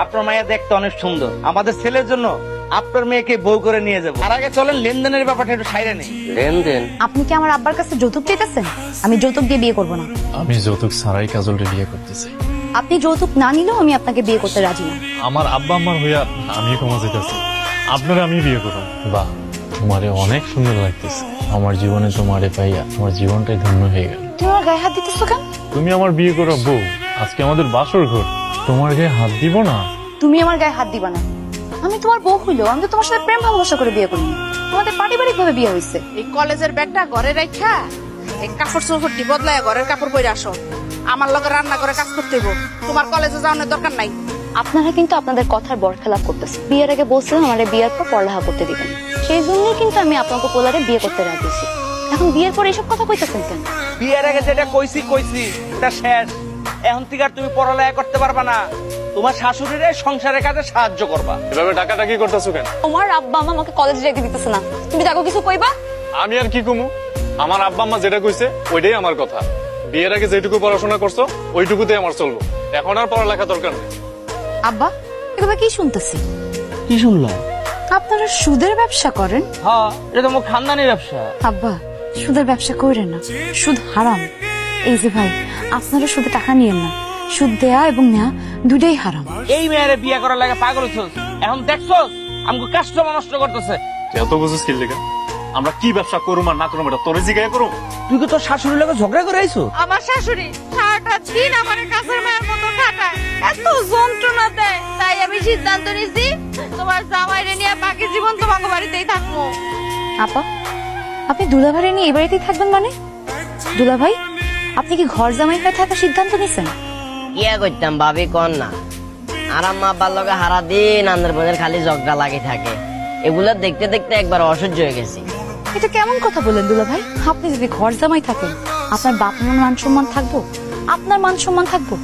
আপনার মায়া দেখতে অনেক সুন্দর, আমাদের ছেলের জন্য আপনার মেয়েকে বউ করে নিয়ে যাবো। তার আগে চলেন লেনদেনের ব্যাপারটা একটু সাইরে নেই। লেনদেন? আপনি কি আমার আব্বার কাছে যৌতুক চাইতেছেন? আমি যৌতুক দিয়ে বিয়ে করব না। আমি যৌতুক ছাড়াই কাজলকে বিয়ে করতেছি। আপনি যৌতুক না নিলেও আমি আপনাকে বিয়ে করতে রাজি না। আমার আব্বা আম্মার হইয়া আমি ক্ষমা চাইতেছি, আপনারা আমি বিয়ে করব। বাহ, তোমারে অনেক সুন্দর লাগতেছে। আমার জীবনে তোমারে পাইয়া আমার জীবনটাই ধন্য হয়ে গেল। তুমি আমার গায়ে হাত দিতেছো কেন? তুমি আমার বিয়ে করা বউ, আজকে আমাদের বাসর ঘর, তোমার গায়ে হাত দিব না? তুমি আমার গায়ে হাত দিবা না। আমি তোমার বউ হইলো, আমি তো তোমার সাথে প্রেম ভালোবাসা করে বিয়ে করিনি, তোমাদের পারিবারিক ভাবে বিয়ে হয়েছে। এই কলেজের ব্যাগটা ঘরে রাখা এই কাপড় চোপড় দি বদলায় ঘরের কাপড় পরে আসো। আমার লগে রান্না করে কাজ করতে হইব, তোমার কলেজে যাওয়ার দরকার নাই। আপনারা কিন্তু আপনাদের কথার বরখেলাপ করতেছেন। বিয়ের আগে বলছিলাম আমার বিয়ের পর পড়ালেখা করতে দিবেন, সেই জন্যই কিন্তু আমি আপনাকে পোলারে বিয়ে করতে রাজি আছি। এখন বিয়ের পর এইসব কথা কইতেছেন কেন? বিয়ের আগে যেটা কইছি এটা শেষ। এখন থেকে আর তুমি পড়ালেখা করতে পারবা না, তোমার শাশুড়িরে সংসারের কাজে সাহায্য করবা। এভাবে টাকাটাকি করতেছো কেন? তোমার আব্বা আম্মা আমাকে কলেজে যেতে দিতেছে না, তুমি তাকে কিছু কইবা? আমি আর কি কমু? আমার আব্বা আম্মা যেটা কইছে ওইটাই আমার কথা। বিয়ের আগে যেটুকু পড়াশোনা করছো ওইটুকুতে আমার চলবো, এখন আর পড়ালেখা দরকার নেই। আব্বা, এগুলো কি শুনতেছি? কি শুনলাম? আপনারা সুদের ব্যবসা করেন? হ্যাঁ, এটা তো আমার খানদানি ব্যবসা। আব্বা, সুদের ব্যবসা করেন না, সুদ হারাম। এই যে ভাই, আপনারা সুদে টাকা নিয়েন না, সুদ দেয়া এবং নেয়া দুটাই হারাম। এই মেয়েরে বিয়ে করার লাগে পাগল হচ্ছস, এখন দেখছস আমাকে কাস্টমার নষ্ট করতেছে। এত বুঝিস কি লেখা? আমরা কি ব্যবসা করুম আর না করুম এটা তোরে জিজ্ঞাসা করুম? তুই কি তোর শাশুড়ির লাগে ঝগড়া করে আইছো? আমার শাশুড়ি সারাটা দিন আমার কাছের মায়ের মতো কাটায়, এত যন্ত্রণা দেয়, তাই আমি সিদ্ধান্ত নিছি তোমার জামাইরে নিয়ে বাকি জীবন তোমাকে বাড়িতেই থাকবো। আপা, আপনি দুলাভাই নিয়ে এই বাড়িতেই থাকবেন মানে? দুলাভাই, আপনি কি ঘর জামাই হয়ে থাকার সিদ্ধান্ত নিছেন? ইয়া করতাম ভাবি কন না। আর আম্মা আব্বার লগে হারা দিন আন্দার বোনের খালি ঝগড়া লাগে থাকে, এগুলো দেখতে দেখতে একবার অসহ্য হয়ে গেছি। এটা কেমন কথা বলেন দুলাভাই? আপনি যদি ঘর জামাই থাকেন, আপনার বাপ মার মান সম্মান থাকবো? আপনার মান সম্মান থাকবো?